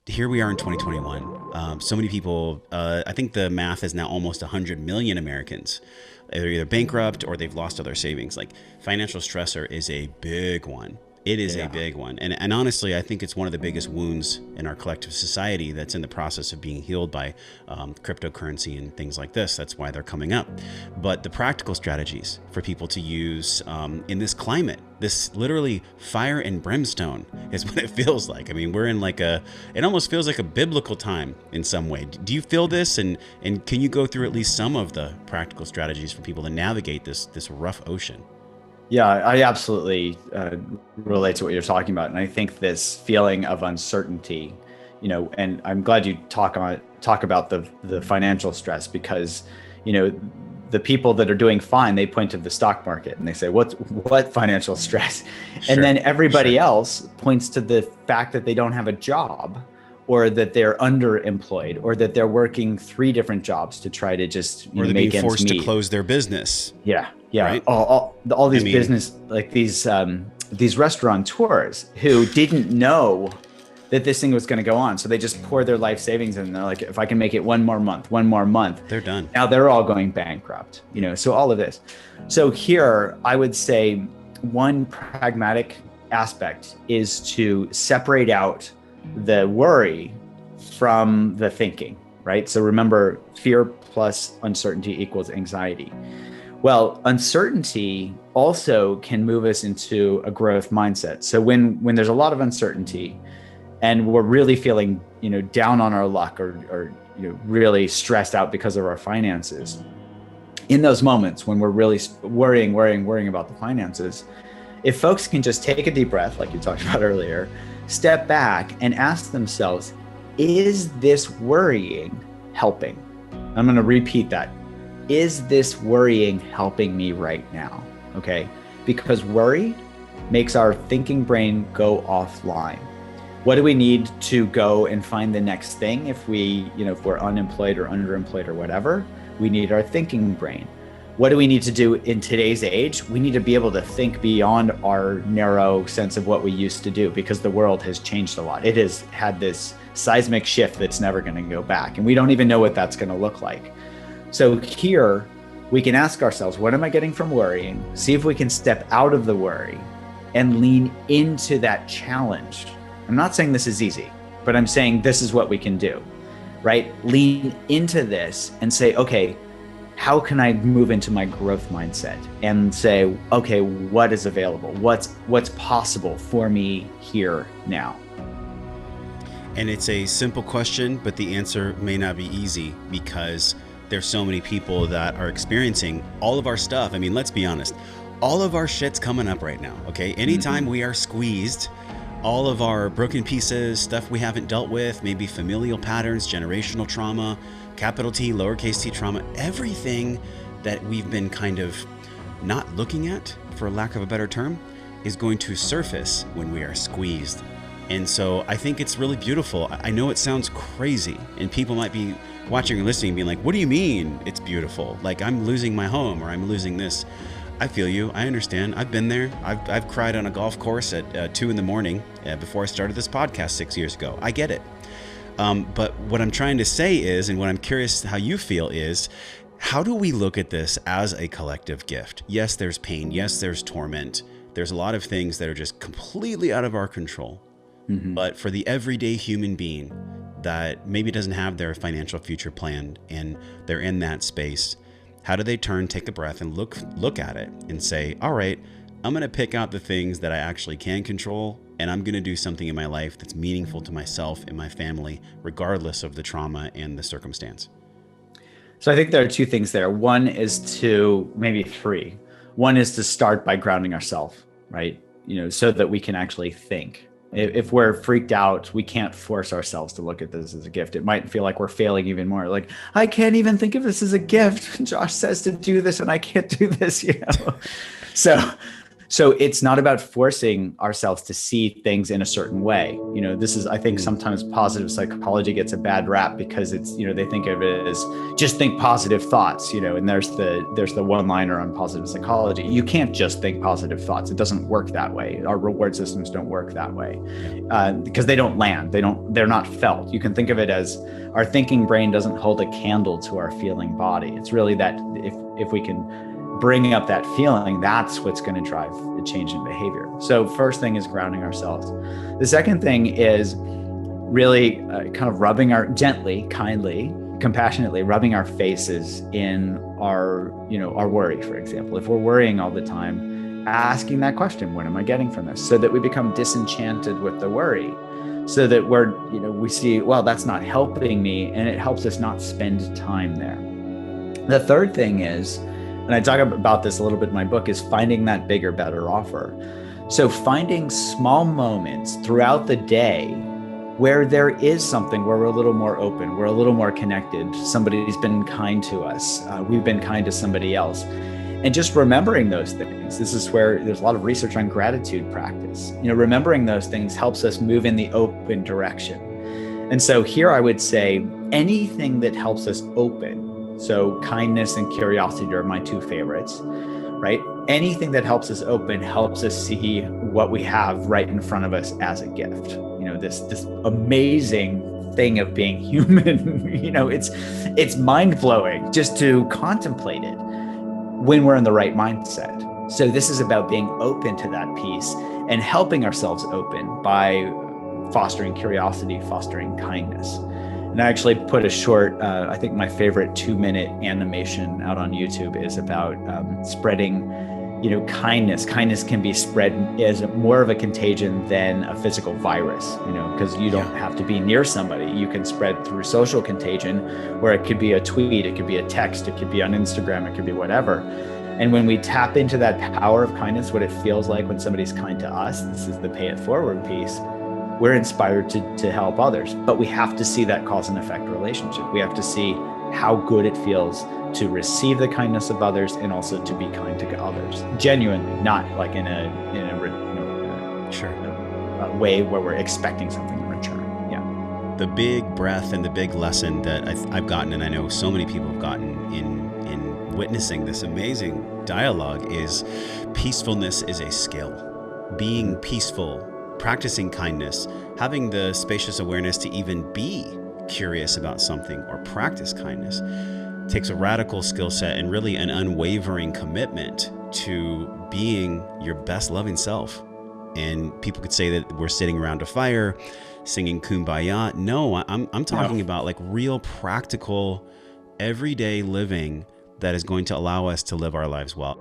here we are in 2021. So many people, I think the math is now almost 100 million Americans. They're either bankrupt or they've lost all their savings. Like financial stressor is a big one. It is a Yeah. big one. And honestly, I think it's one of the biggest wounds in our collective society that's in the process of being healed by cryptocurrency and things like this. That's why they're coming up. But the practical strategies for people to use in this climate, this literally fire and brimstone is what it feels like. I mean, we're in like it almost feels like a biblical time in some way. Do you feel this? And can you go through at least some of the practical strategies for people to navigate this rough ocean? Yeah, I absolutely relate to what you're talking about, and I think this feeling of uncertainty, and I'm glad you talk about the financial stress because, the people that are doing fine, they point to the stock market and they say, what financial stress? Sure. And then everybody Sure. else points to the fact that they don't have a job, or that they're underemployed, or that they're working 3 different jobs to try to just Or they're being make ends forced to meet. close their business, Yeah, yeah. right? All I these mean, business, like these restaurateurs who didn't know that this thing was going to go on, so they just pour their life savings in. And they're like, if I can make it one more month, they're done. now they're all going bankrupt. So all of this. So here, I would say one pragmatic aspect is to separate out the worry from the thinking, right? So remember, fear plus uncertainty equals anxiety. Well, uncertainty also can move us into a growth mindset. So when there's a lot of uncertainty and we're really feeling, down on our luck, or really stressed out because of our finances, in those moments when we're really worrying about the finances, if folks can just take a deep breath, like you talked about earlier, step back and ask themselves, is this worrying helping? I'm going to repeat that. Is this worrying helping me right now? Okay. Because worry makes our thinking brain go offline. What do we need to go and find the next thing if if we're unemployed or underemployed or whatever? We need our thinking brain. What do we need to do in today's age? We need to be able to think beyond our narrow sense of what we used to do, because the world has changed a lot. It has had this seismic shift that's never going to go back. And we don't even know what that's going to look like. So here we can ask ourselves, what am I getting from worrying? See if we can step out of the worry and lean into that challenge. I'm not saying this is easy, but I'm saying this is what we can do, right? Lean into this and say, okay, how can I move into my growth mindset and say, okay, what is available? What's possible for me here now? And it's a simple question, but the answer may not be easy because there's so many people that are experiencing all of our stuff. I mean, let's be honest. All of our shit's coming up right now, okay? Anytime we are squeezed, all of our broken pieces, stuff we haven't dealt with, maybe familial patterns, generational trauma, capital T, lowercase t trauma, everything that we've been kind of not looking at, for lack of a better term, is going to surface when we are squeezed. And so I think it's really beautiful. I know it sounds crazy, and people might be watching or listening being like, what do you mean it's beautiful? Like I'm losing my home or I'm losing this. I feel you. I understand. I've been there. I've cried on a golf course at 2 a.m. Before I started this podcast 6 years ago. I get it. But what I'm trying to say is, and what I'm curious how you feel is, how do we look at this as a collective gift? Yes, there's pain. Yes, there's torment. There's a lot of things that are just completely out of our control. But for the everyday human being that maybe doesn't have their financial future planned and they're in that space, how do they take a breath and look at it and say, all right, I'm going to pick out the things that I actually can control, and I'm going to do something in my life that's meaningful to myself and my family, regardless of the trauma and the circumstance? So I think there are 2 things there. One is maybe 3. One is to start by grounding ourselves, right? So that we can actually think. If we're freaked out, we can't force ourselves to look at this as a gift. It might feel like we're failing even more. Like, I can't even think of this as a gift. Josh says to do this and I can't do this, So So it's not about forcing ourselves to see things in a certain way. This is, I think sometimes positive psychology gets a bad rap because it's, they think of it as just think positive thoughts, and there's the one-liner on positive psychology. You can't just think positive thoughts. It doesn't work that way. Our reward systems don't work that way because they don't land. They're not felt. You can think of it as our thinking brain doesn't hold a candle to our feeling body. It's really that if we can bringing up that feeling, that's what's going to drive a change in behavior. So first thing is grounding ourselves. The second thing is really kind of rubbing gently, kindly, compassionately rubbing our faces in our worry, for example. If we're worrying all the time, asking that question, what am I getting from this? So that we become disenchanted with the worry, so that we see, well, that's not helping me, and it helps us not spend time there. The third thing is, and I talk about this a little bit in my book, is finding that bigger, better offer. So finding small moments throughout the day where there is something where we're a little more open, we're a little more connected, somebody's been kind to us, we've been kind to somebody else. And just remembering those things. This is where there's a lot of research on gratitude practice. Remembering those things helps us move in the open direction. And so here I would say anything that helps us open. So kindness and curiosity are my two favorites, right? Anything that helps us open helps us see what we have right in front of us as a gift. This amazing thing of being human. It's mind-blowing just to contemplate it when we're in the right mindset. So this is about being open to that piece and helping ourselves open by fostering curiosity, fostering kindness. And I actually put a short, I think my favorite 2-minute animation out on YouTube is about spreading, kindness. Kindness can be spread as more of a contagion than a physical virus, because you don't have to be near somebody. You can spread through social contagion, where it could be a tweet, it could be a text, it could be on Instagram, it could be whatever. And when we tap into that power of kindness, what it feels like when somebody's kind to us, this is the pay it forward piece, we're inspired to help others. But we have to see that cause and effect relationship. We have to see how good it feels to receive the kindness of others and also to be kind to others. Genuinely, not like in a way where we're expecting something in return. Yeah. The big breath and the big lesson that I've gotten, and I know so many people have gotten in witnessing this amazing dialogue, is peacefulness is a skill. Being peaceful, practicing kindness, having the spacious awareness to even be curious about something or practice kindness takes a radical skill set and really an unwavering commitment to being your best loving self. And people could say that we're sitting around a fire singing Kumbaya. No, I'm talking about like real practical everyday living that is going to allow us to live our lives well.